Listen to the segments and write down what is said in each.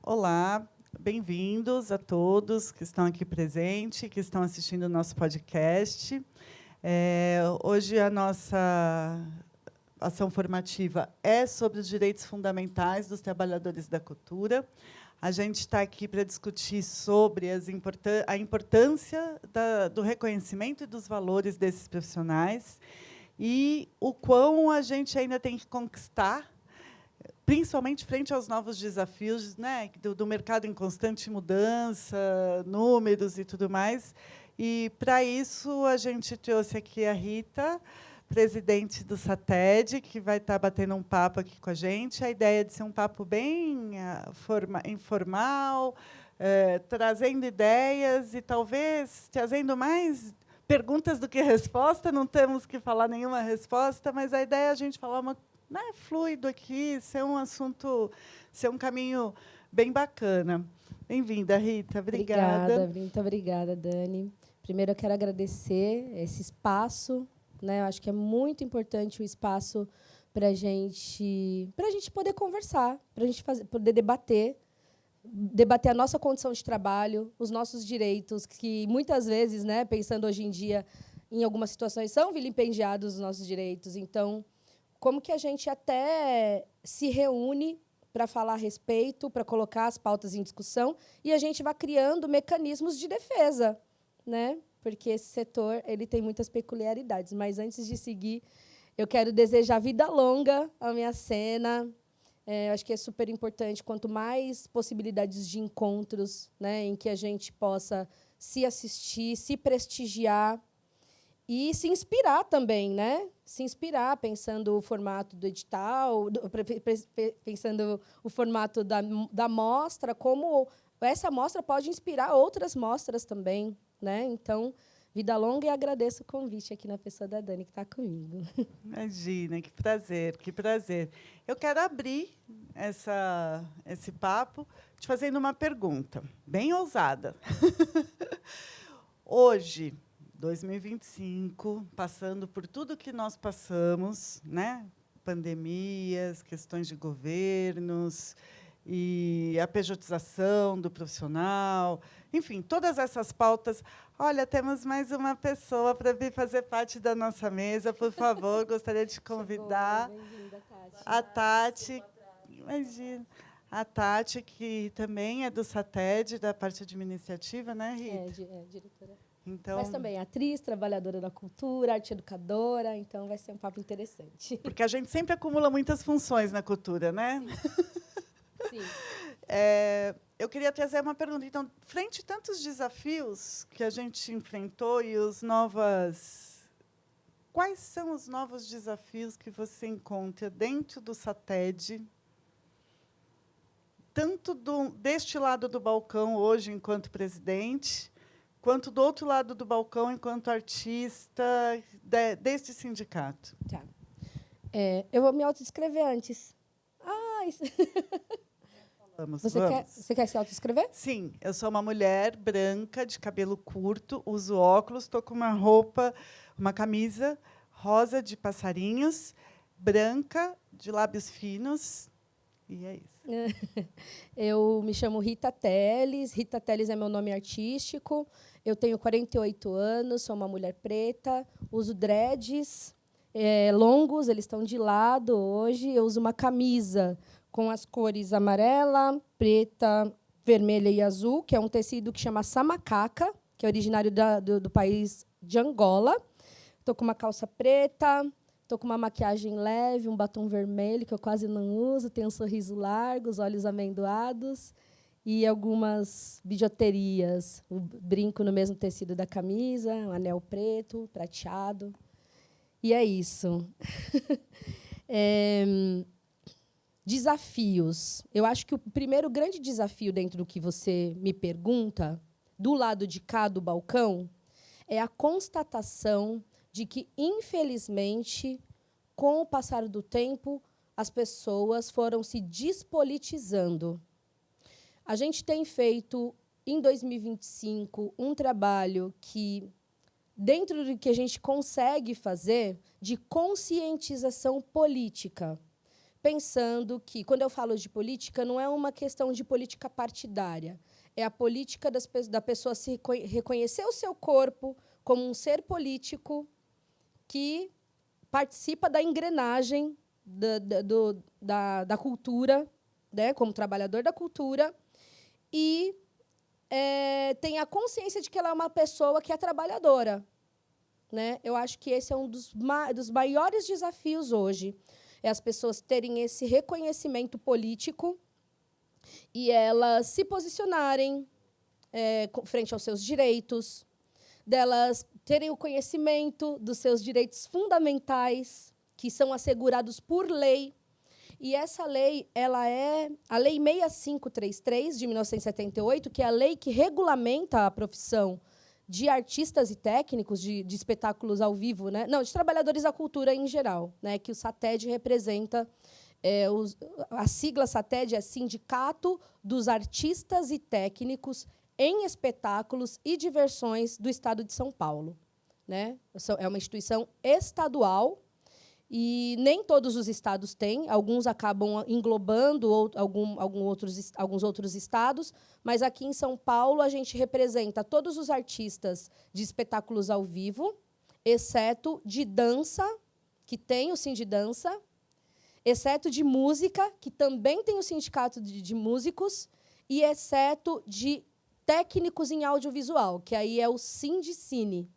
Olá, bem-vindos a todos que estão aqui presentes, que estão assistindo o nosso podcast. Hoje a nossa ação formativa é sobre os direitos fundamentais dos trabalhadores da cultura. A gente está aqui para discutir sobre a importância do reconhecimento e dos valores desses profissionais e o quão a gente ainda tem que conquistar, principalmente frente aos novos desafios, né, do mercado em constante mudança, números e tudo mais. E, para isso, a gente trouxe aqui a Rita, presidente do SATED, que vai estar batendo um papo aqui com a gente. A ideia é de ser um papo bem informal, trazendo ideias e, talvez, trazendo mais perguntas do que resposta. Não temos que falar nenhuma resposta, mas a ideia é a gente falar fluido aqui, ser um assunto, ser um caminho bem bacana. Bem-vinda, Rita. Obrigada. Muito obrigada, Dani. Primeiro, eu quero agradecer esse espaço, né? Eu acho que é muito importante o espaço para a gente poder conversar, para a gente poder debater a nossa condição de trabalho, os nossos direitos, que muitas vezes, né, pensando hoje em dia, em algumas situações, são vilipendiados os nossos direitos. Então, como que a gente até se reúne para falar a respeito, para colocar as pautas em discussão, e a gente vai criando mecanismos de defesa, né? Porque esse setor ele tem muitas peculiaridades. Mas, antes de seguir, eu quero desejar vida longa à minha cena. Eu acho que é super importante, quanto mais possibilidades de encontros, né, em que a gente possa se assistir, se prestigiar, e se inspirar também, né? Se inspirar, pensando o formato do edital, pensando o formato da mostra, como essa mostra pode inspirar outras mostras também, né? Então, vida longa, e agradeço o convite aqui na pessoa da Dani, que está comigo. Imagina, que prazer, que prazer. Eu quero abrir esse papo te fazendo uma pergunta bem ousada. Hoje, 2025, passando por tudo que nós passamos, né? Pandemias, questões de governos e a pejotização do profissional, enfim, todas essas pautas. Olha, temos mais uma pessoa para vir fazer parte da nossa mesa, por favor, gostaria de convidar a Tati. Imagina. A Tati, que também é do SATED, da parte administrativa, né, Rita? Diretora. Então, mas também atriz, trabalhadora da cultura, arte educadora, então vai ser um papo interessante. Porque a gente sempre acumula muitas funções na cultura, né? Sim. Eu queria trazer uma pergunta. Então, frente a tantos desafios que a gente enfrentou quais são os novos desafios que você encontra dentro do SATED, tanto deste lado do balcão hoje, enquanto presidente, quanto do outro lado do balcão, enquanto artista deste sindicato? Tá. Eu vou me autodescrever antes. Vamos. Você quer se autodescrever? Sim, eu sou uma mulher branca, de cabelo curto, uso óculos, estou com uma roupa, uma camisa rosa de passarinhos, branca, de lábios finos, e é isso. Eu me chamo Rita Teles. Rita Teles é meu nome artístico. Eu tenho 48 anos, sou uma mulher preta, uso dreads longos, eles estão de lado hoje. Eu uso uma camisa com as cores amarela, preta, vermelha e azul, que é um tecido que chama samacaca, que é originário do país de Angola. Estou com uma calça preta, estou com uma maquiagem leve, um batom vermelho, que eu quase não uso, tenho um sorriso largo, os olhos amendoados e algumas bijuterias. Um brinco no mesmo tecido da camisa, um anel preto, prateado. E é isso. Desafios. Eu acho que o primeiro grande desafio dentro do que você me pergunta, do lado de cá do balcão, é a constatação de que, infelizmente, com o passar do tempo, as pessoas foram se despolitizando. A gente tem feito, em 2025, um trabalho que, dentro do que a gente consegue fazer, de conscientização política, pensando que, quando eu falo de política, não é uma questão de política partidária. É a política da pessoa se reconhecer o seu corpo como um ser político que participa da engrenagem da cultura, né, como trabalhador da cultura, e tem a consciência de que ela é uma pessoa que é trabalhadora. Né? Eu acho que esse é um dos maiores desafios hoje, é as pessoas terem esse reconhecimento político e elas se posicionarem frente aos seus direitos, delas terem o conhecimento dos seus direitos fundamentais, que são assegurados por lei. E essa lei, ela é a Lei 6533, de 1978, que é a lei que regulamenta a profissão de artistas e técnicos de espetáculos ao vivo, né? Não, de trabalhadores da cultura em geral, né? Que o SATED representa. A sigla SATED é Sindicato dos Artistas e Técnicos em Espetáculos e Diversões do Estado de São Paulo. Né? É uma instituição estadual, e nem todos os estados têm, alguns acabam englobando alguns outros estados, mas aqui em São Paulo a gente representa todos os artistas de espetáculos ao vivo, exceto de dança, que tem o Sindidança, exceto de música, que também tem o Sindicato de Músicos, e exceto de técnicos em audiovisual, que aí é o Sindicine.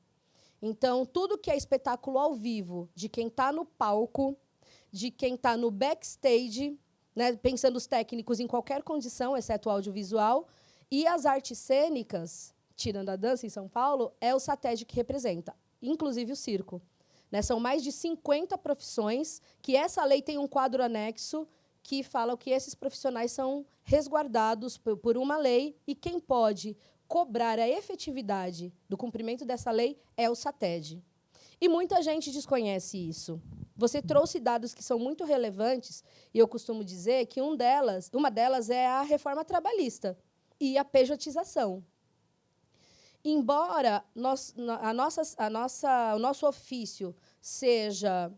Então, tudo que é espetáculo ao vivo, de quem está no palco, de quem está no backstage, né, pensando os técnicos em qualquer condição, exceto o audiovisual, e as artes cênicas, tirando a dança em São Paulo, é o SATED que representa, inclusive o circo. Né, são mais de 50 profissões que essa lei tem um quadro anexo que fala que esses profissionais são resguardados por uma lei e quem pode cobrar a efetividade do cumprimento dessa lei é o SATED. E muita gente desconhece isso. Você trouxe dados que são muito relevantes, e eu costumo dizer que uma delas é a reforma trabalhista e a pejotização. Embora o nosso ofício seja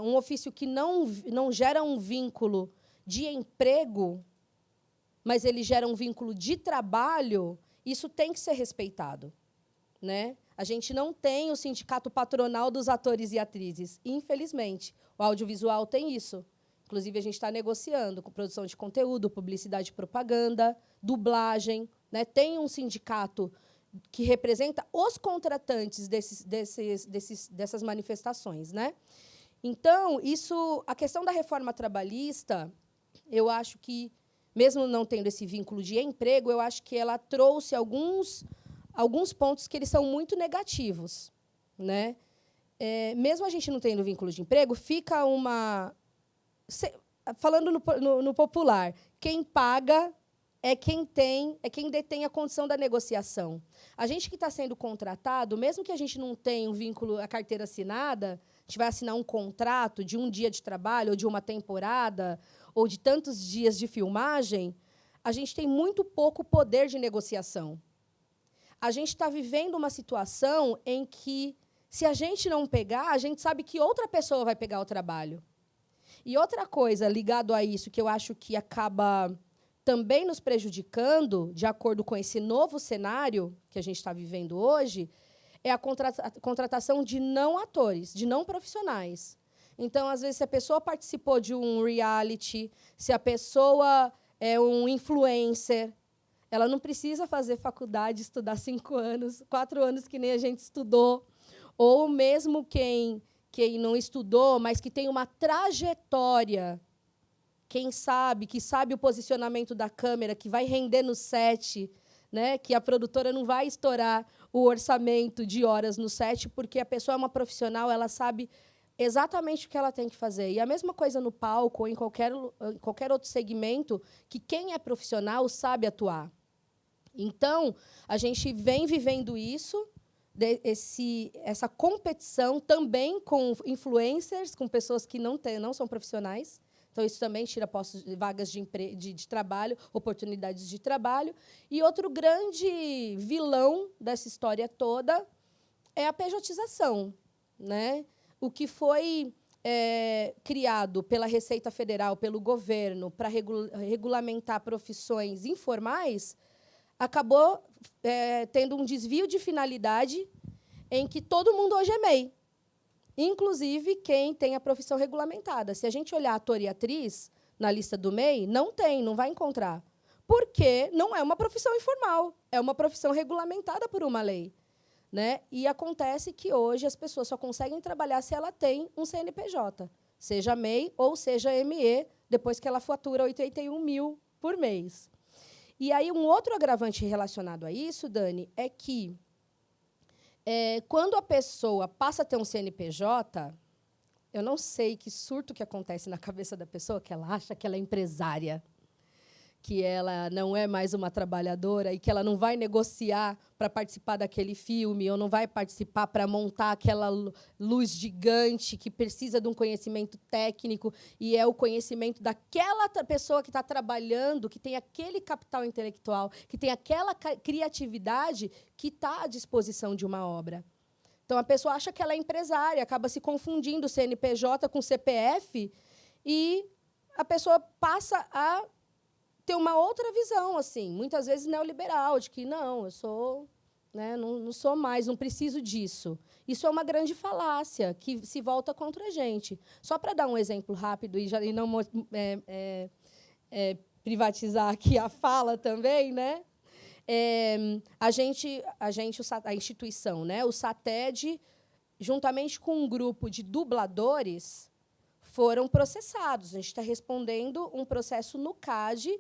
um ofício que não gera um vínculo de emprego, mas ele gera um vínculo de trabalho, isso tem que ser respeitado. Né? A gente não tem o sindicato patronal dos atores e atrizes, infelizmente. O audiovisual tem isso. Inclusive, a gente está negociando com produção de conteúdo, publicidade e propaganda, dublagem. Né? Tem um sindicato que representa os contratantes dessas manifestações. Né? Então, a questão da reforma trabalhista, eu acho que, mesmo não tendo esse vínculo de emprego, eu acho que ela trouxe alguns pontos que eles são muito negativos. Né? Mesmo a gente não tendo vínculo de emprego, fica uma... Falando no popular, quem paga é quem detém a condição da negociação. A gente que está sendo contratado, mesmo que a gente não tenha um vínculo, a carteira assinada, a gente vai assinar um contrato de um dia de trabalho, ou de uma temporada, ou de tantos dias de filmagem, a gente tem muito pouco poder de negociação. A gente está vivendo uma situação em que, se a gente não pegar, a gente sabe que outra pessoa vai pegar o trabalho. E outra coisa ligado a isso, que eu acho que acaba também nos prejudicando, de acordo com esse novo cenário que a gente está vivendo hoje, é a contratação de não atores, de não profissionais. Então, às vezes, se a pessoa participou de um reality, se a pessoa é um influencer, ela não precisa fazer faculdade, estudar 5 anos, 4 anos, que nem a gente estudou. Ou mesmo quem não estudou, mas que tem uma trajetória, que sabe o posicionamento da câmera, que vai render no set, né? Que a produtora não vai estourar o orçamento de horas no set, porque a pessoa é uma profissional, ela sabe exatamente o que ela tem que fazer. E a mesma coisa no palco ou em qualquer outro segmento, que quem é profissional sabe atuar. Então, a gente vem vivendo isso, essa competição também com influencers, com pessoas que não são profissionais. Então, isso também tira vagas de trabalho, oportunidades de trabalho. E outro grande vilão dessa história toda é a pejotização. Né? O que foi criado pela Receita Federal, pelo governo, para regulamentar profissões informais, acabou tendo um desvio de finalidade em que todo mundo hoje é MEI, inclusive quem tem a profissão regulamentada. Se a gente olhar ator e atriz na lista do MEI, não vai encontrar, porque não é uma profissão informal, é uma profissão regulamentada por uma lei. Né? E acontece que hoje as pessoas só conseguem trabalhar se ela tem um CNPJ, seja MEI ou seja ME, depois que ela fatura 81 mil por mês. E aí, um outro agravante relacionado a isso, Dani, é que quando a pessoa passa a ter um CNPJ, eu não sei que surto que acontece na cabeça da pessoa, que ela acha que ela é empresária, que ela não é mais uma trabalhadora e que ela não vai negociar para participar daquele filme, ou não vai participar para montar aquela luz gigante que precisa de um conhecimento técnico, e é o conhecimento daquela pessoa que está trabalhando, que tem aquele capital intelectual, que tem aquela criatividade que está à disposição de uma obra. Então, a pessoa acha que ela é empresária, acaba se confundindo CNPJ com CPF, e a pessoa passa a ter uma outra visão, assim, muitas vezes neoliberal, de que não, eu sou, né, não sou mais, não preciso disso. Isso é uma grande falácia que se volta contra a gente. Só para dar um exemplo rápido e não privatizar aqui a fala também, né? A instituição, né, o SATED, juntamente com um grupo de dubladores, foram processados. A gente está respondendo um processo no CAD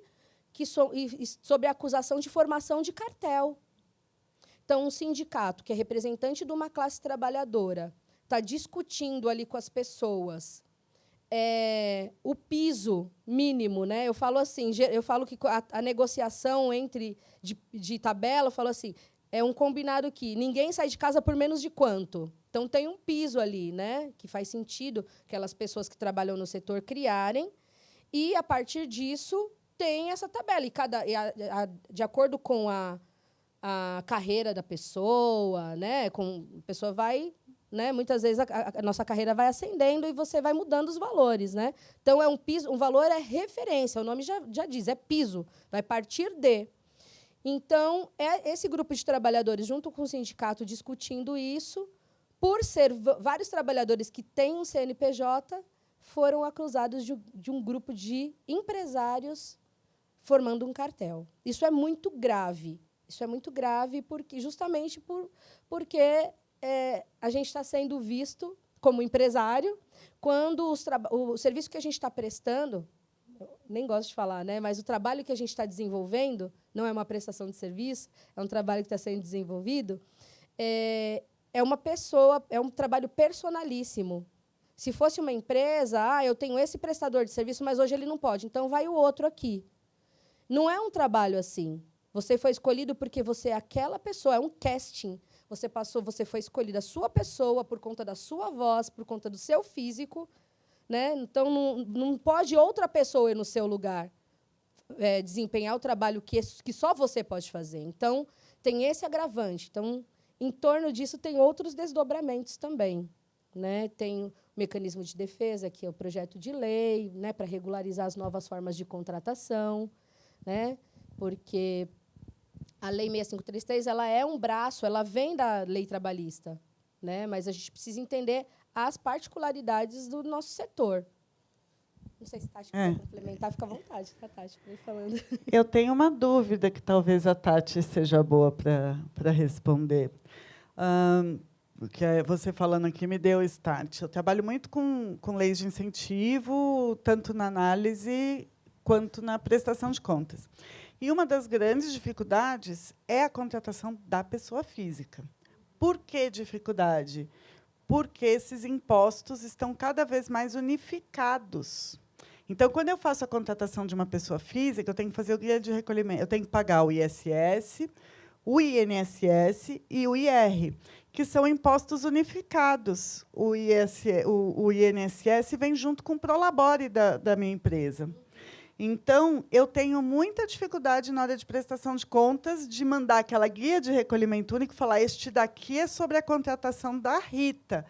sobre a acusação de formação de cartel. Então, um sindicato que é representante de uma classe trabalhadora está discutindo ali com as pessoas o piso mínimo, né? Eu falo que a negociação de tabela, eu falo assim, é um combinado que ninguém sai de casa por menos de quanto. Então, tem um piso ali, né, que faz sentido aquelas pessoas que trabalham no setor criarem, e, a partir disso, tem essa tabela. De acordo com a carreira da pessoa, né, a pessoa vai... Né, muitas vezes a nossa carreira vai ascendendo e você vai mudando os valores. Né? Então, é um piso, um valor é referência, o nome já diz, é piso, vai partir de. Então, esse grupo de trabalhadores, junto com o sindicato, discutindo isso, por ser vários trabalhadores que têm um CNPJ, foram acusados de um grupo de empresários formando um cartel. Isso é muito grave. Isso é muito grave justamente porque a gente está sendo visto como empresário quando o serviço que a gente está prestando, nem gosto de falar, né, mas o trabalho que a gente está desenvolvendo não é uma prestação de serviço, é um trabalho que está sendo desenvolvido, é um trabalho personalíssimo. Se fosse uma empresa, eu tenho esse prestador de serviço, mas hoje ele não pode, então vai o outro aqui. Não é um trabalho assim. Você foi escolhido porque você é aquela pessoa, é um casting. Você foi escolhida a sua pessoa por conta da sua voz, por conta do seu físico, né? Então não pode outra pessoa ir no seu lugar desempenhar o trabalho que só você pode fazer. Então tem esse agravante. Então, em torno disso tem outros desdobramentos também, né? Tem o mecanismo de defesa, que é o projeto de lei, né, para regularizar as novas formas de contratação, né? Porque a Lei 6533 ela é um braço, ela vem da lei trabalhista, né? Mas a gente precisa entender as particularidades do nosso setor. Não sei se a Tati quer complementar, fica à vontade, tá, Tati, para ir falando. Eu tenho uma dúvida que talvez a Tati seja boa para responder. Que você falando aqui me deu start. Eu trabalho muito com leis de incentivo, tanto na análise quanto na prestação de contas. E uma das grandes dificuldades é a contratação da pessoa física. Por que dificuldade? Porque esses impostos estão cada vez mais unificados. Então, quando eu faço a contratação de uma pessoa física, eu tenho que fazer o guia de recolhimento. Eu tenho que pagar o ISS, o INSS e o IR, que são impostos unificados. O INSS vem junto com o Prolabore da minha empresa. Então, eu tenho muita dificuldade, na hora de prestação de contas, de mandar aquela guia de recolhimento único e falar: este daqui é sobre a contratação da Rita.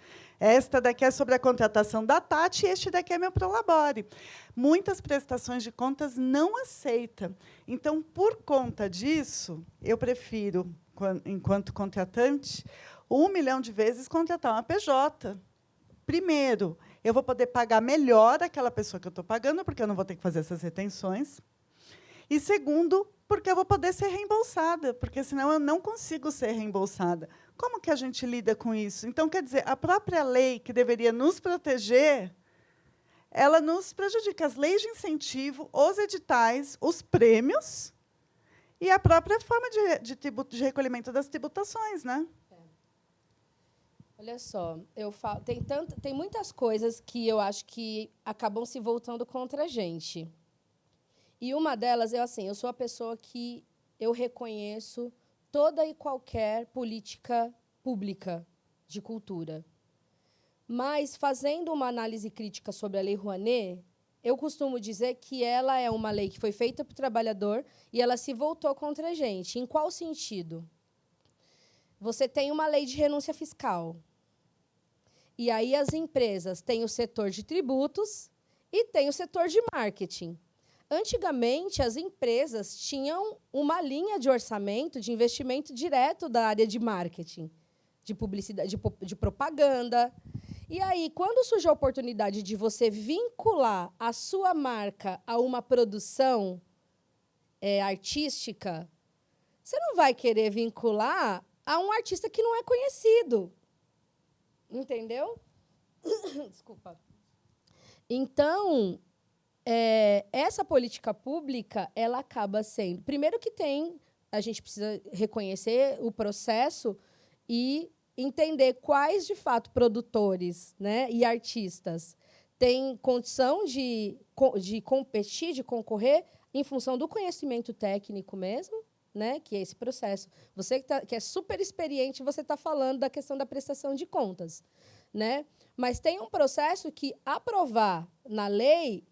Esta daqui é sobre a contratação da Tati e este daqui é meu Prolabore. Muitas prestações de contas não aceitam. Então, por conta disso, eu prefiro, enquanto contratante, 1 milhão de vezes contratar uma PJ. Primeiro, eu vou poder pagar melhor aquela pessoa que eu estou pagando, porque eu não vou ter que fazer essas retenções. E, segundo, porque eu vou poder ser reembolsada, porque, senão, eu não consigo ser reembolsada. Como que a gente lida com isso? Então, quer dizer, a própria lei, que deveria nos proteger, ela nos prejudica. As leis de incentivo, os editais, os prêmios e a própria forma de recolhimento das tributações, né? Olha só, tem muitas coisas que eu acho que acabam se voltando contra a gente. E uma delas é assim, eu sou a pessoa que eu reconheço toda e qualquer política pública de cultura. Mas, fazendo uma análise crítica sobre a Lei Rouanet, eu costumo dizer que ela é uma lei que foi feita para o trabalhador e ela se voltou contra a gente. Em qual sentido? Você tem uma lei de renúncia fiscal. E aí as empresas têm o setor de tributos e têm o setor de marketing. Antigamente, as empresas tinham uma linha de orçamento de investimento direto da área de marketing, de publicidade, de propaganda. E aí, quando surge a oportunidade de você vincular a sua marca a uma produção artística, você não vai querer vincular a um artista que não é conhecido. Entendeu? Desculpa. Então, essa política pública, ela acaba sendo... Primeiro que a gente precisa reconhecer o processo e entender quais, de fato, produtores, né, e artistas têm condição de competir, de concorrer, em função do conhecimento técnico mesmo, né, que é esse processo. Você que é super experiente, você está falando da questão da prestação de contas, né? Mas tem um processo que aprovar na lei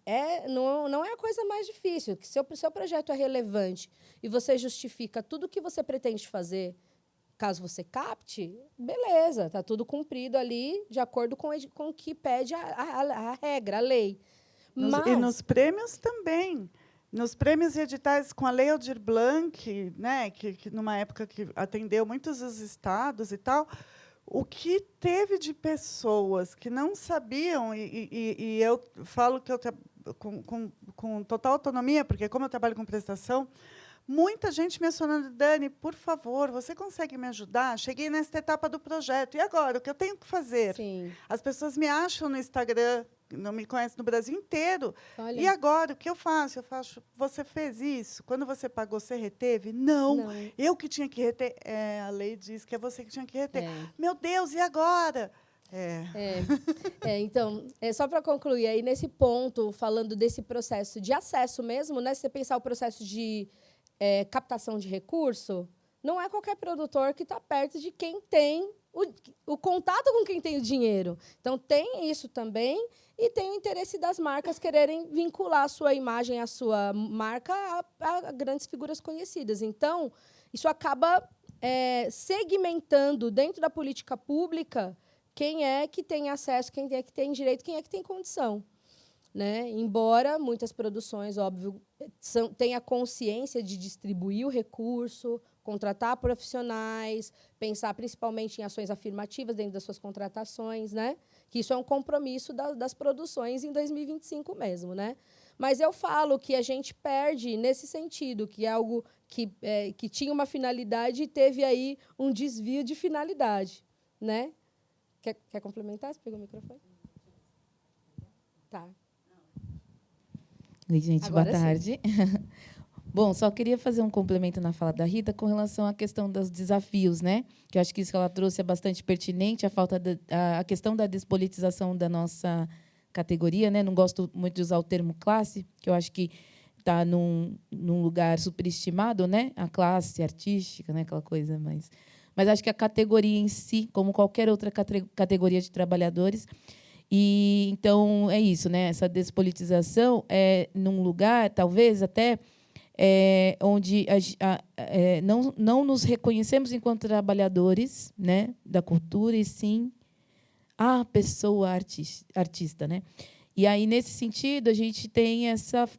não é a coisa mais difícil. Que se o seu projeto é relevante e você justifica tudo o que você pretende fazer, caso você capte, beleza, está tudo cumprido ali de acordo com o que pede a regra, a lei. E nos prêmios também. Nos prêmios e editais com a Lei Aldir Blanc, né, que numa época que atendeu muitos os estados e tal, o que teve de pessoas que não sabiam, e eu falo que eu com total autonomia, porque como eu trabalho com prestação, muita gente mencionando, Dani, por favor, você consegue me ajudar? Cheguei nesta etapa do projeto. E agora? O que eu tenho que fazer? Sim. As pessoas me acham no Instagram, não me conhecem no Brasil inteiro. Olha. E agora? O que eu faço? Eu faço, você fez isso? Quando você pagou, você reteve? Não. Eu que tinha que reter. A lei diz que é você que tinha que reter. Meu Deus, e agora? Então, só para concluir, aí nesse ponto, falando desse processo de acesso mesmo, né, se você pensar o processo de captação de recurso, não é qualquer produtor que está perto de quem tem o contato com quem tem o dinheiro. Então, tem isso também, e tem o interesse das marcas quererem vincular a sua imagem, a sua marca a grandes figuras conhecidas. Então, isso acaba segmentando dentro da política pública quem é que tem acesso, quem é que tem direito, quem é que tem condição. Né? Embora muitas produções, óbvio, tenham a consciência de distribuir o recurso, contratar profissionais, pensar principalmente em ações afirmativas dentro das suas contratações, né? Que isso é um compromisso das produções em 2025 mesmo. Né? Mas eu falo que a gente perde nesse sentido, que é algo que tinha uma finalidade e teve aí um desvio de finalidade. Né? Quer complementar? Você pegou o microfone? Tá. Oi, gente, Agora boa tarde. Bom, só queria fazer um complemento na fala da Rita com relação à questão dos desafios, né? Que eu acho que isso que ela trouxe é bastante pertinente, a questão da despolitização da nossa categoria, né? Não gosto muito de usar o termo classe, que eu acho que está num lugar superestimado, né? A classe artística, né? Aquela coisa mais... Mas acho que a categoria em si, como qualquer outra categoria de trabalhadores... E, então, é isso, né? Essa despolitização é num lugar, talvez, até onde não nos reconhecemos enquanto trabalhadores, né, da cultura, e sim a pessoa artista, né? E aí, nesse sentido, a gente tem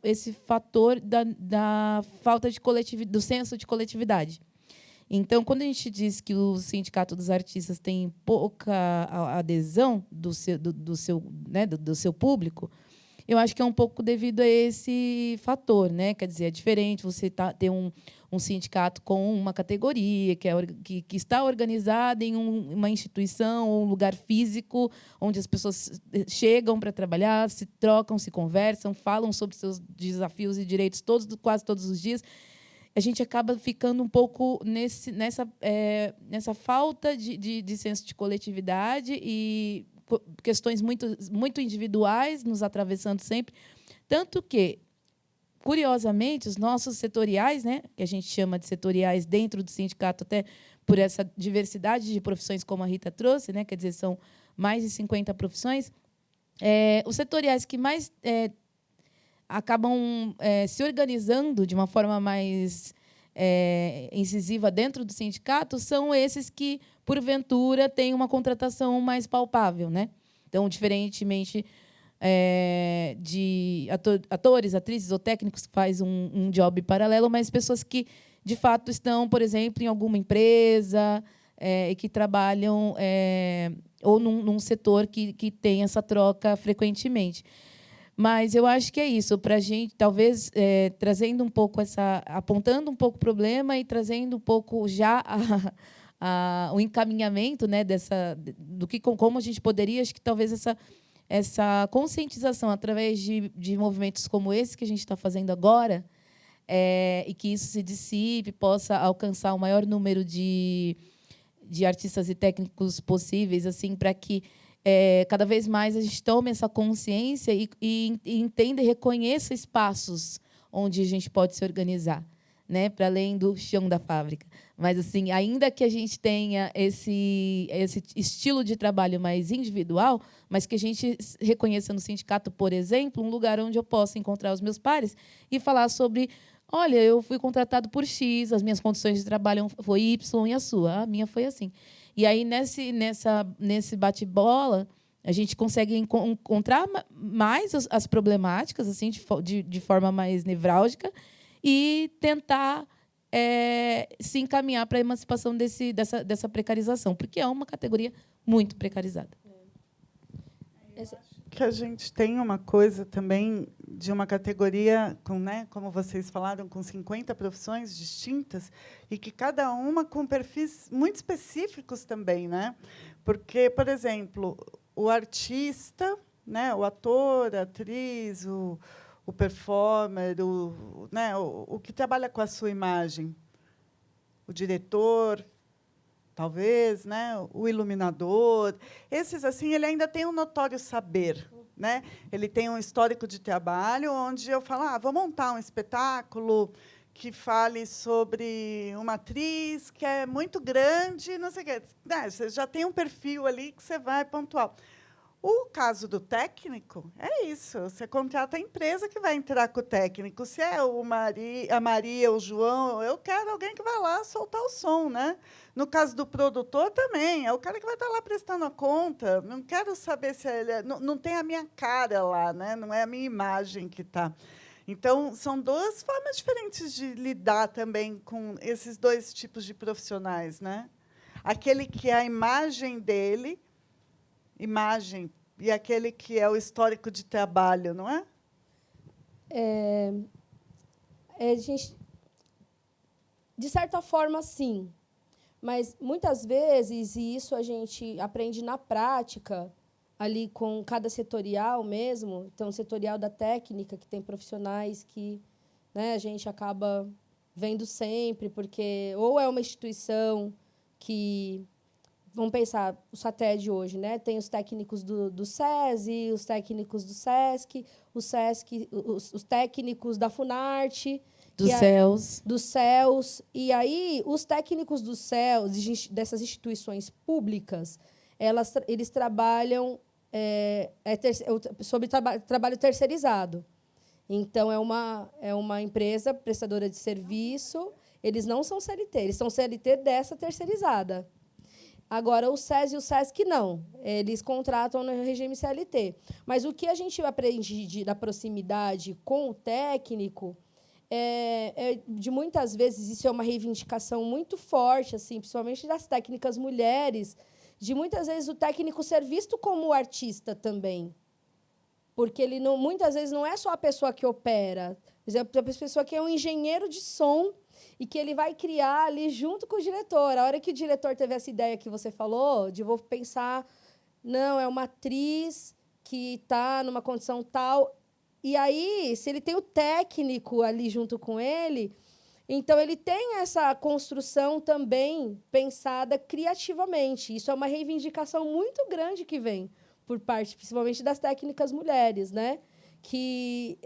esse fator da falta de do senso de coletividade. Então, quando a gente diz que o Sindicato dos Artistas tem pouca adesão do seu público, eu acho que é um pouco devido a esse fator, né? Quer dizer, é diferente você ter um sindicato com uma categoria que está organizada em uma instituição ou um lugar físico onde as pessoas chegam para trabalhar, se trocam, se conversam, falam sobre seus desafios e direitos quase todos os dias. A gente acaba ficando um pouco nessa falta de senso de coletividade e questões muito individuais nos atravessando sempre. Tanto que, curiosamente, os nossos setoriais, né, que a gente chama de setoriais dentro do sindicato, até por essa diversidade de profissões, como a Rita trouxe, né, quer dizer, são mais de 50 profissões, os setoriais que mais acabam se organizando de uma forma mais incisiva dentro do sindicato são esses que, porventura, têm uma contratação mais palpável, né? Então, diferentemente de atores, atrizes ou técnicos que fazem um job paralelo, mas pessoas que, de fato, estão, por exemplo, em alguma empresa e que trabalham ou num setor que tem essa troca frequentemente. Mas eu acho que é isso, para a gente, talvez, trazendo um pouco apontando um pouco o problema e trazendo um pouco já o encaminhamento, né, como a gente poderia, acho que talvez essa conscientização através de movimentos como esse que a gente está fazendo agora, e que isso se dissipe, possa alcançar o maior número de artistas e técnicos possíveis, assim, para que cada vez mais a gente tome essa consciência e entenda e reconheça espaços onde a gente pode se organizar, né, para além do chão da fábrica. Mas, assim, ainda que a gente tenha esse estilo de trabalho mais individual, mas que a gente reconheça no sindicato, por exemplo, um lugar onde eu possa encontrar os meus pares e falar sobre: olha, eu fui contratado por X, as minhas condições de trabalho foi Y e a sua. A minha foi assim. E aí, nesse bate-bola, a gente consegue encontrar mais as problemáticas, assim, de forma mais nevrálgica, e tentar se encaminhar para a emancipação dessa precarização, porque é uma categoria muito precarizada. Que a gente tem uma coisa também de uma categoria, como vocês falaram, com 50 profissões distintas, e que cada uma com perfis muito específicos também, né? Porque, por exemplo, o artista, né, o ator, a atriz, o performer, o que trabalha com a sua imagem, o diretor, talvez, né, o iluminador, esses assim, ele ainda tem um notório saber, né? Ele tem um histórico de trabalho onde eu falo: vou montar um espetáculo que fale sobre uma atriz que é muito grande, não sei o quê. Você já tem um perfil ali que você vai pontual. O caso do técnico é isso. Você contrata a empresa que vai entrar com o técnico. Se é a Maria, o João, eu quero alguém que vai lá soltar o som, né? No caso do produtor, também. É o cara que vai estar lá prestando a conta. Não quero saber se ele não tem a minha cara lá, né? Não é a minha imagem que está. Então, são duas formas diferentes de lidar também com esses dois tipos de profissionais, né? Aquele que é a imagem dele, e aquele que é o histórico de trabalho, não é? Gente, de certa forma, sim. Mas, muitas vezes, e isso a gente aprende na prática, ali com cada setorial mesmo, então, o setorial da técnica, que tem profissionais que, né, a gente acaba vendo sempre, porque ou é uma instituição que... Vamos pensar, o SATED hoje, né? Tem os técnicos do SESI, os técnicos do SESC, os técnicos da Funarte, dos CELS. E aí, os técnicos dos CELS, dessas instituições públicas, eles trabalham sobre trabalho terceirizado. Então, é uma empresa prestadora de serviço. Eles não são CLT, eles são CLT dessa terceirizada. Agora, o SES e o SESC, não. Eles contratam no regime CLT. Mas o que a gente aprende da proximidade com o técnico de muitas vezes, isso é uma reivindicação muito forte, assim, principalmente das técnicas mulheres, de muitas vezes o técnico ser visto como o artista também. Porque ele não, muitas vezes não é só a pessoa que opera, é a pessoa que é um engenheiro de som e que ele vai criar ali junto com o diretor. A hora que o diretor teve essa ideia que você falou, de vou pensar, não, é uma atriz que está numa condição tal. E aí, se ele tem o técnico ali junto com ele, então ele tem essa construção também pensada criativamente. Isso é uma reivindicação muito grande que vem por parte, principalmente, das técnicas mulheres, né? Que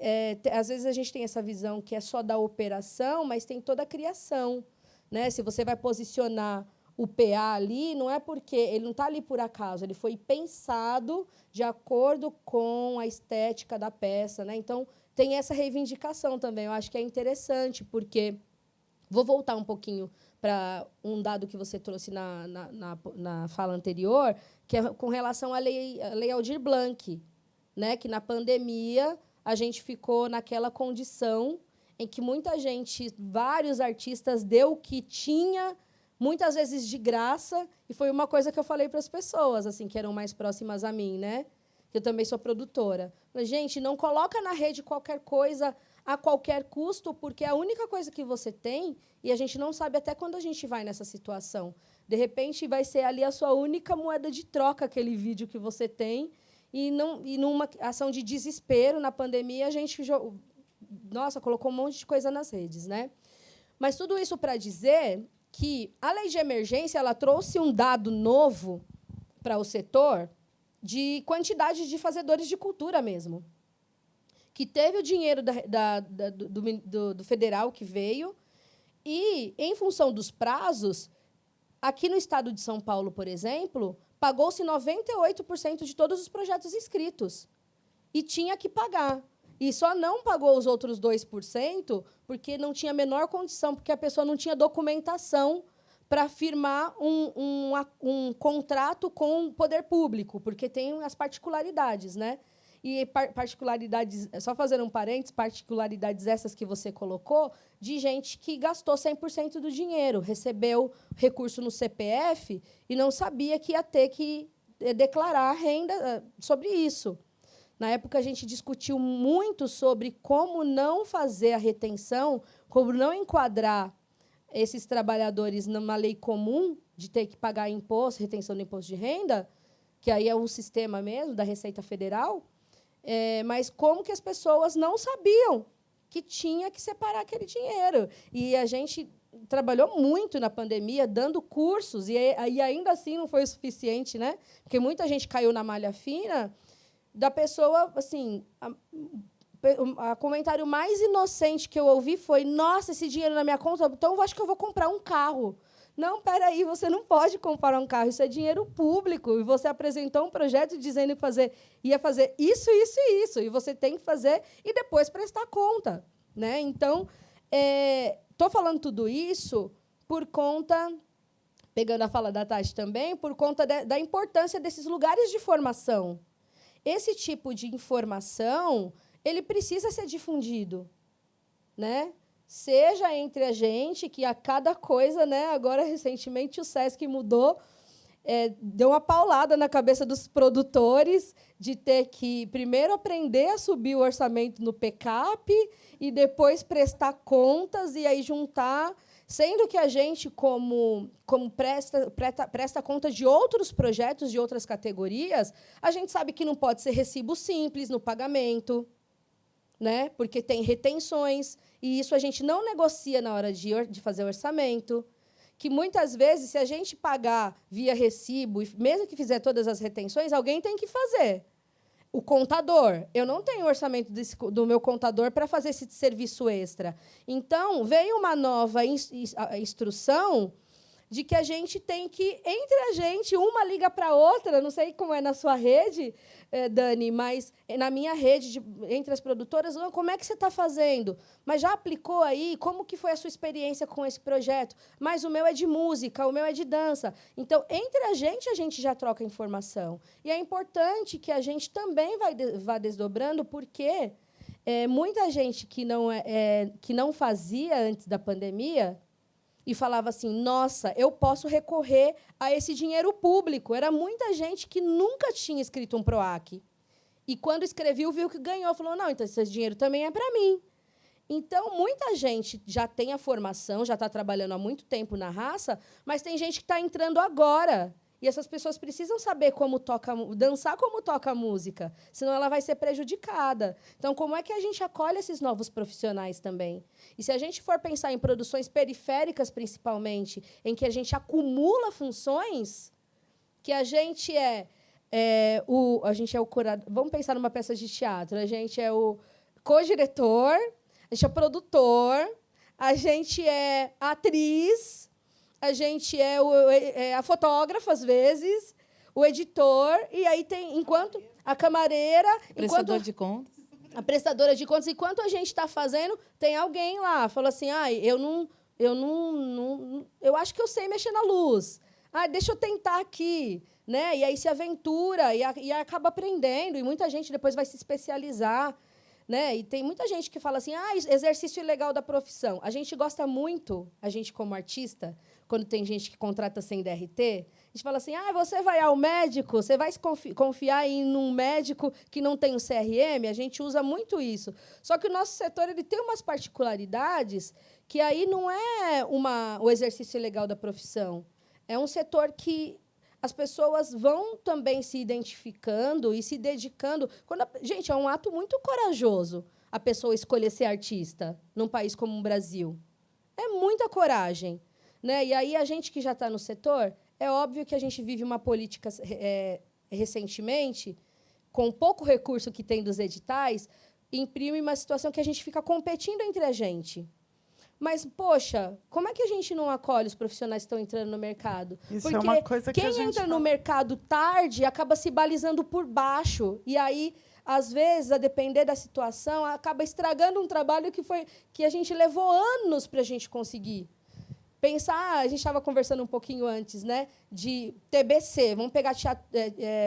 às vezes a gente tem essa visão que é só da operação, mas tem toda a criação, né? Se você vai posicionar o PA ali, não é porque ele não está ali por acaso, ele foi pensado de acordo com a estética da peça, né? Então tem essa reivindicação também. Eu acho que é interessante, porque vou voltar um pouquinho para um dado que você trouxe na fala anterior, que é com relação à lei Aldir Blanc, né, que na pandemia a gente ficou naquela condição em que muita gente, vários artistas, deu o que tinha, muitas vezes de graça, e foi uma coisa que eu falei para as pessoas, assim, que eram mais próximas a mim, né? Eu também sou produtora. Falei, gente, não coloca na rede qualquer coisa a qualquer custo, porque é a única coisa que você tem, e a gente não sabe até quando a gente vai nessa situação. De repente, vai ser ali a sua única moeda de troca, aquele vídeo que você tem. E numa ação de desespero, na pandemia, a gente colocou um monte de coisa nas redes, né? Mas tudo isso para dizer que a lei de emergência ela trouxe um dado novo para o setor de quantidade de fazedores de cultura mesmo. Que teve o dinheiro do federal que veio, e, em função dos prazos, aqui no estado de São Paulo, por exemplo, pagou-se 98% de todos os projetos inscritos. E tinha que pagar. E só não pagou os outros 2% porque não tinha a menor condição, porque a pessoa não tinha documentação para firmar um contrato com o poder público, porque tem as particularidades, né? E particularidades, só fazendo um parênteses, particularidades essas que você colocou, de gente que gastou 100% do dinheiro, recebeu recurso no CPF e não sabia que ia ter que declarar a renda sobre isso. Na época, a gente discutiu muito sobre como não fazer a retenção, como não enquadrar esses trabalhadores numa lei comum de ter que pagar imposto, retenção do imposto de renda, que aí é um sistema mesmo da Receita Federal, mas como que as pessoas não sabiam que tinha que separar aquele dinheiro. E a gente trabalhou muito na pandemia, dando cursos, e ainda assim não foi o suficiente, né? Porque muita gente caiu na malha fina da pessoa, assim, o comentário mais inocente que eu ouvi foi: nossa, esse dinheiro na minha conta, então eu acho que eu vou comprar um carro. Não, peraí, você não pode comprar um carro, isso é dinheiro público. E você apresentou um projeto dizendo que ia fazer isso, isso e isso, e você tem que fazer e depois prestar conta, né? Então, estou falando tudo isso por conta, pegando a fala da Tati também, por conta da importância desses lugares de formação. Esse tipo de informação, ele precisa ser difundido, né? Seja entre a gente, que a cada coisa, né? Agora, recentemente, o SESC mudou, deu uma paulada na cabeça dos produtores de ter que primeiro aprender a subir o orçamento no PCAP e depois prestar contas e aí juntar, sendo que a gente, como presta conta de outros projetos, de outras categorias, a gente sabe que não pode ser recibo simples no pagamento, né? Porque tem retenções, e isso a gente não negocia na hora de fazer o orçamento, que muitas vezes, se a gente pagar via recibo, e mesmo que fizer todas as retenções, alguém tem que fazer. O contador. Eu não tenho orçamento do meu contador para fazer esse serviço extra. Então, veio uma nova instrução de que a gente tem que, entre a gente, uma liga para a outra, não sei como é na sua rede, Dani, mas na minha rede, entre as produtoras, como é que você está fazendo? Mas já aplicou aí? Como que foi a sua experiência com esse projeto? Mas o meu é de música, o meu é de dança. Então, entre a gente já troca informação. E é importante que a gente também vá desdobrando, porque muita gente que não fazia antes da pandemia e falava assim, nossa, eu posso recorrer a esse dinheiro público. Era muita gente que nunca tinha escrito um PROAC. E, quando escreveu, viu que ganhou. Falou, não, então esse dinheiro também é para mim. Então, muita gente já tem a formação, já está trabalhando há muito tempo na raça, mas tem gente que está entrando agora. E essas pessoas precisam saber como dançar como toca a música, senão ela vai ser prejudicada. Então, como é que a gente acolhe esses novos profissionais também? E se a gente for pensar em produções periféricas, principalmente, em que a gente acumula funções, que a gente a gente é o curador. Vamos pensar numa peça de teatro. A gente é o co-diretor, a gente é produtor, a gente é atriz, a gente é a fotógrafa, às vezes, o editor, e aí tem, enquanto a camareira... Prestador de contas. A prestadora de contas. Enquanto a gente está fazendo, tem alguém lá, fala assim, eu acho que eu sei mexer na luz. Deixa eu tentar aqui. Né? E aí se aventura e acaba aprendendo, e muita gente depois vai se especializar. Né? E tem muita gente que fala assim, exercício ilegal da profissão. A gente gosta muito, a gente como artista, quando tem gente que contrata sem DRT, a gente fala assim, você vai ao médico, você vai confiar em um médico que não tem o CRM? A gente usa muito isso. Só que o nosso setor ele tem umas particularidades que aí não é o exercício ilegal da profissão. É um setor que as pessoas vão também se identificando e se dedicando. Gente, é um ato muito corajoso a pessoa escolher ser artista num país como o Brasil. É muita coragem. Né? E aí, a gente que já está no setor, é óbvio que a gente vive uma política, recentemente, com pouco recurso que tem dos editais, imprime uma situação que a gente fica competindo entre a gente. Mas, poxa, como é que a gente não acolhe os profissionais que estão entrando no mercado? Isso porque é uma coisa que quem entra no mercado tarde acaba se balizando por baixo. E aí, às vezes, a depender da situação, acaba estragando um trabalho que a gente levou anos para a gente conseguir. Pensar, a gente estava conversando um pouquinho antes, né, de TBC. Vamos pegar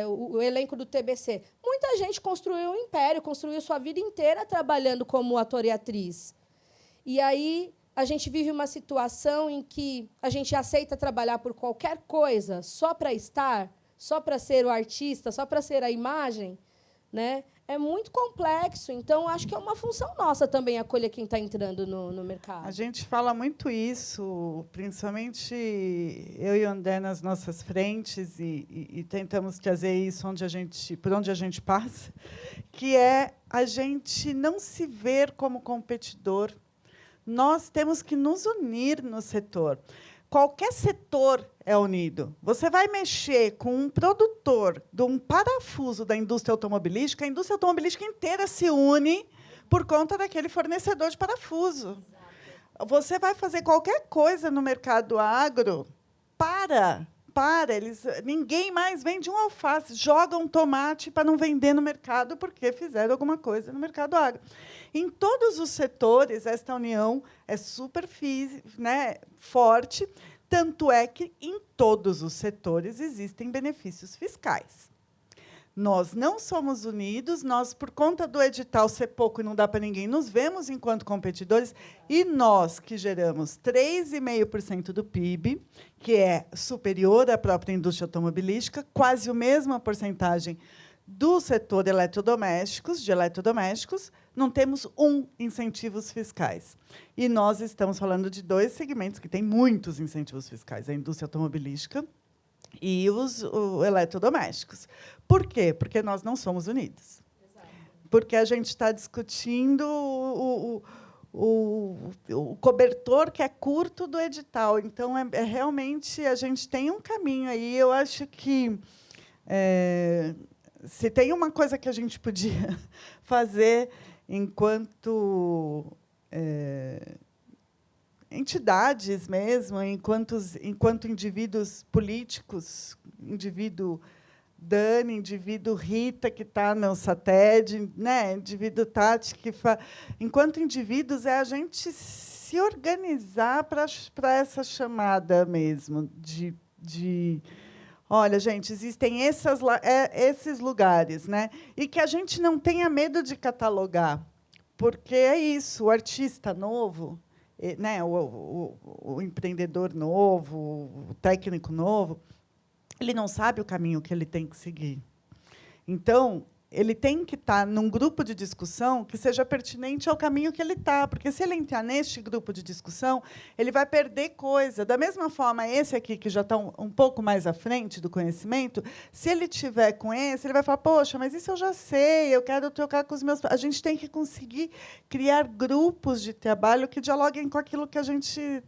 o elenco do TBC. Muita gente construiu um império, construiu sua vida inteira trabalhando como ator e atriz. E aí a gente vive uma situação em que a gente aceita trabalhar por qualquer coisa só para estar, só para ser o artista, só para ser a imagem, né? É muito complexo. Então, acho que é uma função nossa também acolher quem está entrando no mercado. A gente fala muito isso, principalmente eu e o André nas nossas frentes, e tentamos trazer isso por onde a gente passa, que é a gente não se ver como competidor. Nós temos que nos unir no setor. Qualquer setor é unido. Você vai mexer com um produtor de um parafuso da indústria automobilística, a indústria automobilística inteira se une por conta daquele fornecedor de parafuso. Você vai fazer qualquer coisa no mercado agro, ninguém mais vende um alface, joga um tomate para não vender no mercado porque fizeram alguma coisa no mercado agro. Em todos os setores, esta união é super forte, tanto é que, em todos os setores, existem benefícios fiscais. Nós não somos unidos, nós, por conta do edital ser pouco e não dá para ninguém, nos vemos enquanto competidores, e nós, que geramos 3,5% do PIB, que é superior à própria indústria automobilística, quase a mesma porcentagem do setor de eletrodomésticos, não temos incentivos fiscais. E nós estamos falando de 2 segmentos que têm muitos incentivos fiscais, a indústria automobilística e os eletrodomésticos. Por quê? Porque nós não somos unidos. Exato. Porque a gente está discutindo o cobertor que é curto do edital. Então, realmente, a gente tem um caminho aí. Eu acho que... se tem uma coisa que a gente podia fazer enquanto entidades mesmo, enquanto indivíduos políticos, indivíduo Dani, indivíduo Rita, que está no SATED, né? Indivíduo Tati, enquanto indivíduos, é a gente se organizar para essa chamada mesmo de olha, gente, existem esses lugares, né? E que a gente não tenha medo de catalogar, porque é isso, o artista novo, né? O empreendedor novo, o técnico novo, ele não sabe o caminho que ele tem que seguir. Então, ele tem que estar num grupo de discussão que seja pertinente ao caminho que ele está, porque se ele entrar neste grupo de discussão, ele vai perder coisa. Da mesma forma, esse aqui, que já está um pouco mais à frente do conhecimento, se ele tiver com esse, ele vai falar, poxa, mas isso eu já sei, eu quero trocar com os meus... A gente tem que conseguir criar grupos de trabalho que dialoguem com aquilo que a gente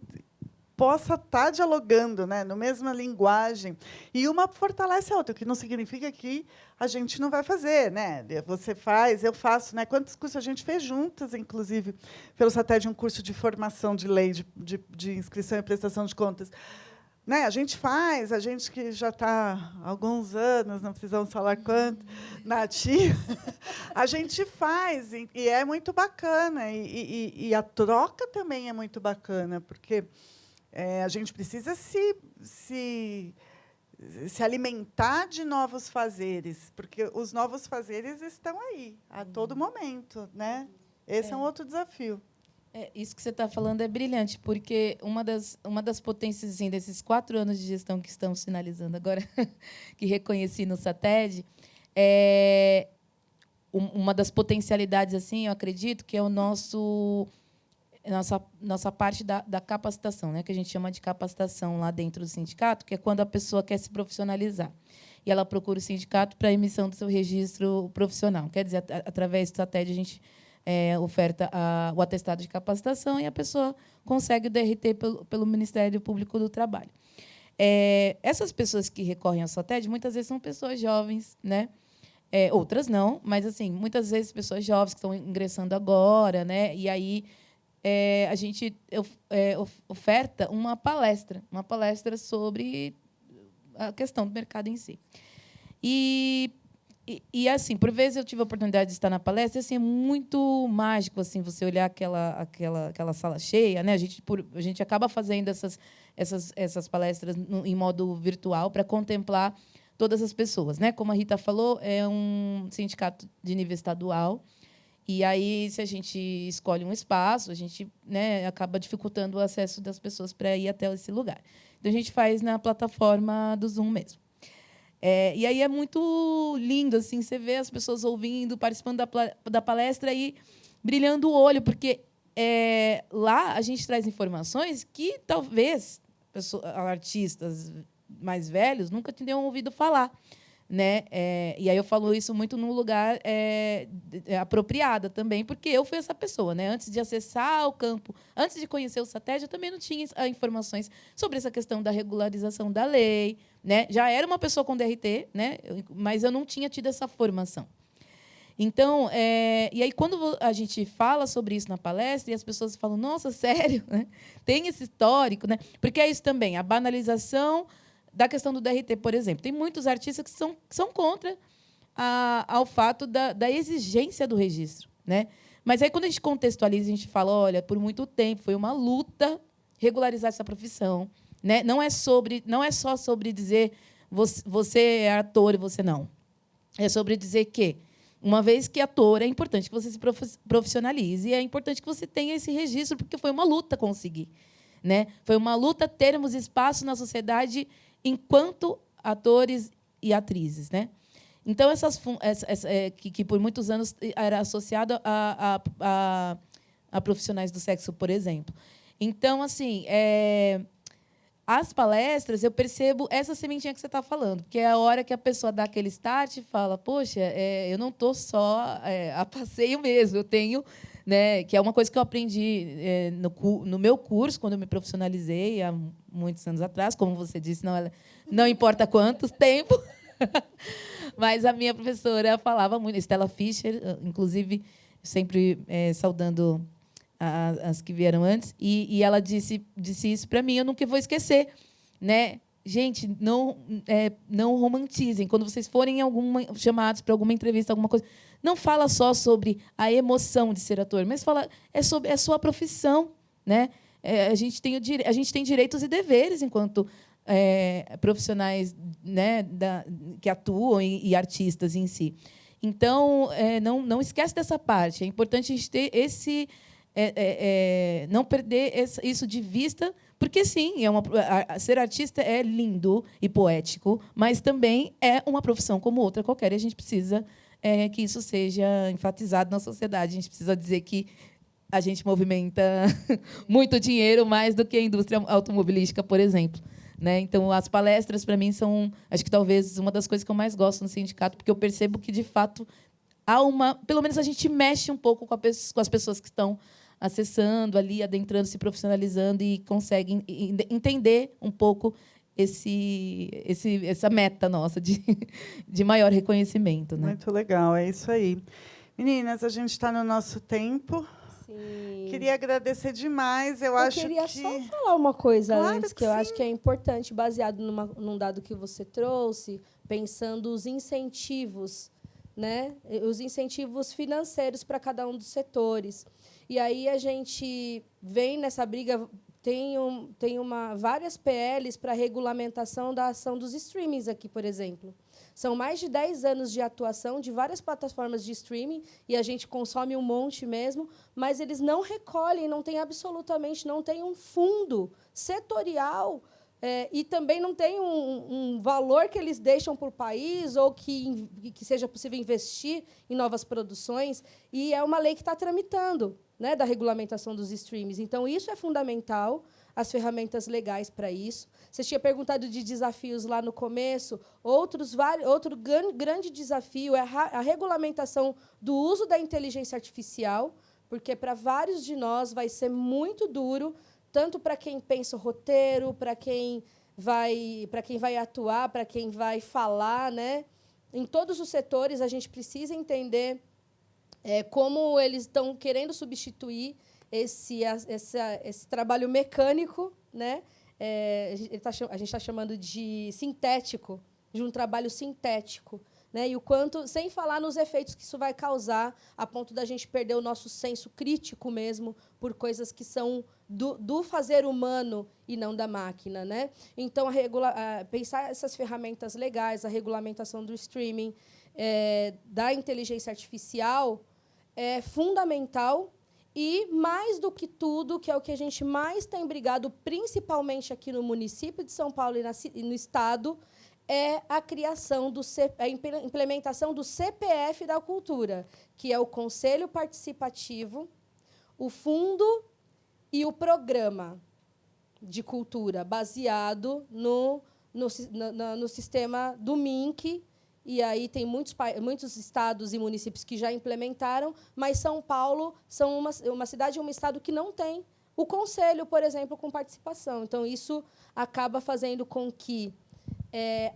possa estar dialogando, né, na mesma linguagem. E uma fortalece a outra, o que não significa que a gente não vai fazer, né? Você faz, eu faço, né? Quantos cursos a gente fez juntas, inclusive, pelo SATED, um curso de formação de lei de inscrição e prestação de contas. Né? A gente faz, a gente que já está há alguns anos, não precisamos falar quanto, na ativa, a gente faz, e é muito bacana. E a troca também é muito bacana, porque a gente precisa se alimentar de novos fazeres, porque os novos fazeres estão aí, a todo momento, né? Esse é um outro desafio. Isso que você está falando é brilhante, porque uma das potências assim, desses 4 anos de gestão que estamos finalizando agora, que reconheci no SATED, uma das potencialidades, assim, eu acredito, que é nossa parte da capacitação, né, que a gente chama de capacitação lá dentro do sindicato, que é quando a pessoa quer se profissionalizar. E ela procura o sindicato para a emissão do seu registro profissional. Quer dizer, através do SATED, a gente oferta o atestado de capacitação e a pessoa consegue o DRT pelo Ministério Público do Trabalho. Essas pessoas que recorrem ao SATED, muitas vezes são pessoas jovens, né? Outras não, mas assim, muitas vezes pessoas jovens que estão ingressando agora, né? E aí a gente oferta uma palestra sobre a questão do mercado em si. E assim, por vezes eu tive a oportunidade de estar na palestra, e assim, é muito mágico assim você olhar aquela sala cheia, né? A gente acaba fazendo essas palestras em modo virtual para contemplar todas as pessoas, né? Como a Rita falou, é um sindicato de nível estadual. E aí, se a gente escolhe um espaço, a gente, né, acaba dificultando o acesso das pessoas para ir até esse lugar. Então, a gente faz na plataforma do Zoom mesmo. E aí é muito lindo, assim, você vê as pessoas ouvindo, participando da palestra e brilhando o olho, porque lá a gente traz informações que talvez artistas mais velhos nunca tinham ouvido falar. Né? E aí eu falo isso muito num lugar apropriado também, porque eu fui essa pessoa, né? Antes de acessar o campo, antes de conhecer o SATED, eu também não tinha informações sobre essa questão da regularização da lei, né? Já era uma pessoa com DRT, né? Mas eu não tinha tido essa formação. Então, e aí quando a gente fala sobre isso na palestra e as pessoas falam, nossa, sério, né? Tem esse histórico, né? Porque é isso também, a banalização da questão do DRT, por exemplo. Tem muitos artistas que são contra ao fato da exigência do registro, né? Mas aí, quando a gente contextualiza, a gente fala, olha, por muito tempo foi uma luta regularizar essa profissão, né? Não é só sobre dizer você é ator e você não. É sobre dizer que, uma vez que ator, é importante que você se profissionalize e é importante que você tenha esse registro, porque foi uma luta conseguir, né? Foi uma luta termos espaço na sociedade enquanto atores e atrizes, né? Então, que por muitos anos era associado a profissionais do sexo, por exemplo. Então, assim, as palestras, eu percebo essa sementinha que você está falando, porque é a hora que a pessoa dá aquele start e fala, poxa, eu não estou só a passeio mesmo, eu tenho... Né, que é uma coisa que eu aprendi no meu curso, quando eu me profissionalizei, há muitos anos atrás, como você disse, não importa quanto tempo, mas a minha professora falava muito, Stella Fischer, inclusive, sempre saudando as que vieram antes, e ela disse isso para mim, eu nunca vou esquecer, né? Gente, não romantizem. Quando vocês forem chamados para alguma entrevista, alguma coisa, não fala só sobre a emoção de ser ator, mas fala sobre a sua profissão, né? A gente tem direitos e deveres enquanto profissionais, né, que atuam e artistas em si. Então, não esquece dessa parte. É importante a gente ter não perder isso de vista, porque, sim, ser artista é lindo e poético, mas também é uma profissão como outra qualquer, e a gente precisa que isso seja enfatizado na sociedade. A gente precisa dizer que a gente movimenta muito dinheiro, mais do que a indústria automobilística, por exemplo. Né? Então, as palestras, para mim, são, acho que talvez, uma das coisas que eu mais gosto no sindicato, porque eu percebo que, de fato, pelo menos a gente mexe um pouco com as pessoas que estão acessando ali, adentrando, se profissionalizando e conseguem entender um pouco essa meta nossa de maior reconhecimento. Né? Muito legal, é isso aí. Meninas, a gente está no nosso tempo. Sim. Queria agradecer demais. Eu queria só falar uma coisa antes, que eu acho que é importante, baseado num dado que você trouxe, pensando os incentivos, né? Os incentivos financeiros para cada um dos setores. E aí a gente vem nessa briga, tem várias PLs para regulamentação da ação dos streamings aqui, por exemplo. São mais de 10 anos de atuação de várias plataformas de streaming, e a gente consome um monte mesmo, mas eles não recolhem, não tem um fundo setorial, e também não tem um valor que eles deixam para o país ou que seja possível investir em novas produções. E é uma lei que está tramitando, né, da regulamentação dos streams. Então, isso é fundamental, as ferramentas legais para isso. Você tinha perguntado de desafios lá no começo. Outro grande desafio é a regulamentação do uso da inteligência artificial, porque, para vários de nós, vai ser muito duro, tanto para quem pensa o roteiro, para quem vai atuar, para quem vai falar, né? Em todos os setores, a gente precisa entender como eles estão querendo substituir esse trabalho mecânico, né? A gente está chamando de sintético, de um trabalho sintético, né? E o quanto, sem falar nos efeitos que isso vai causar, a ponto da gente perder o nosso senso crítico mesmo por coisas que são do fazer humano e não da máquina, né? Então, pensar essas ferramentas legais, a regulamentação do streaming, da inteligência artificial, é fundamental. E, mais do que tudo, que é o que a gente mais tem brigado, principalmente aqui no município de São Paulo e no Estado, é a implementação do CPF da cultura, que é o Conselho Participativo, o Fundo e o Programa de Cultura, baseado no sistema do MINC. E aí tem muitos estados e municípios que já implementaram, mas São Paulo são uma cidade e um estado que não tem o conselho, por exemplo, com participação. Então, isso acaba fazendo com que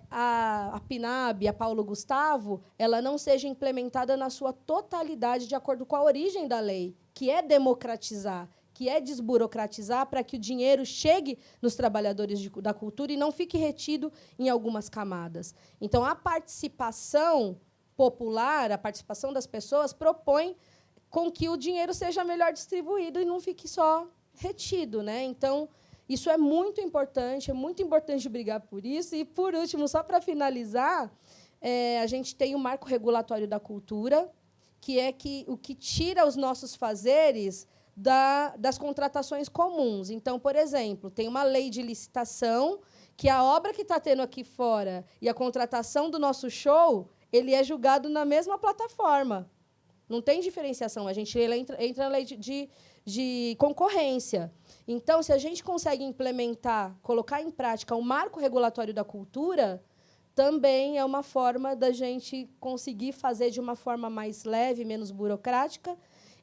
a PNAB, a Paulo Gustavo, ela não seja implementada na sua totalidade de acordo com a origem da lei, que é democratizar, que é desburocratizar para que o dinheiro chegue nos trabalhadores da cultura e não fique retido em algumas camadas. Então, a participação popular, a participação das pessoas, propõe com que o dinheiro seja melhor distribuído e não fique só retido, né? Então, isso é muito importante brigar por isso. E, por último, só para finalizar, a gente tem o Marco Regulatório da Cultura, que é o que tira os nossos fazeres das contratações comuns. Então, por exemplo, tem uma lei de licitação que a obra que está tendo aqui fora e a contratação do nosso show, ele é julgado na mesma plataforma. Não tem diferenciação. Ele entra na lei de concorrência. Então, se a gente consegue implementar, colocar em prática o Marco Regulatório da Cultura, também é uma forma da gente conseguir fazer de uma forma mais leve, menos burocrática,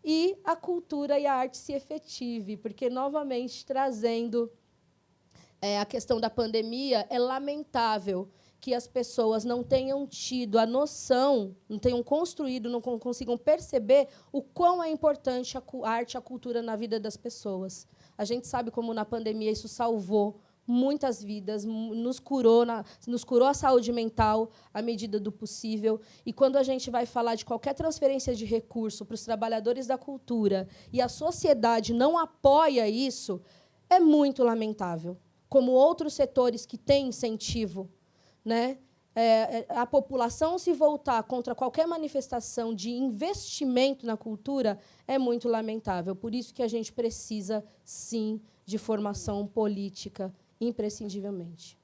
e a cultura e a arte se efetive, porque, novamente, trazendo a questão da pandemia, é lamentável que as pessoas não tenham tido a noção, não tenham construído, não consigam perceber o quão é importante a arte, a cultura na vida das pessoas. A gente sabe como, na pandemia, isso salvou muitas vidas, nos curou a saúde mental à medida do possível. E quando a gente vai falar de qualquer transferência de recurso para os trabalhadores da cultura e a sociedade não apoia isso, é muito lamentável. Como outros setores que têm incentivo, né? A população se voltar contra qualquer manifestação de investimento na cultura é muito lamentável. Por isso que a gente precisa, sim, de formação política, imprescindivelmente.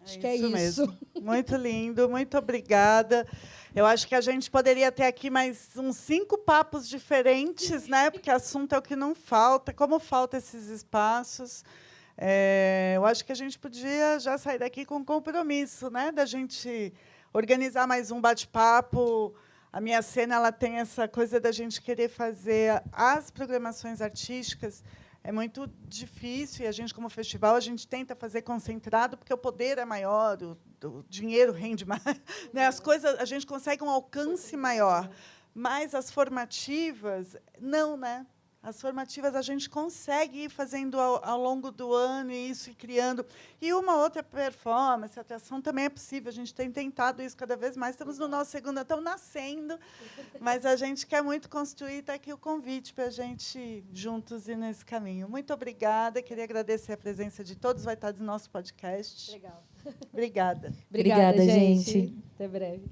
Acho que é isso. Mesmo. Muito lindo, muito obrigada. Eu acho que a gente poderia ter aqui mais uns 5 papos diferentes, né? Porque assunto é o que não falta, como faltam esses espaços. Eu acho que a gente podia já sair daqui com um compromisso, né, da gente organizar mais um bate-papo. A Minha Cena ela tem essa coisa da gente querer fazer as programações artísticas. É muito difícil, e a gente, como festival, a gente tenta fazer concentrado, porque o poder é maior, o dinheiro rende mais, né? As coisas, a gente consegue um alcance maior. Mas as formativas, não, né? As formativas a gente consegue ir fazendo ao longo do ano e isso, e criando. E uma outra performance, atração também é possível. A gente tem tentado isso cada vez mais. Estamos no nosso segundo, estamos nascendo, mas a gente quer muito construir. Está aqui o convite para a gente juntos ir nesse caminho. Muito obrigada. Queria agradecer a presença de todos. Vai estar no nosso podcast. Legal. Obrigada. Obrigada, gente. Até breve.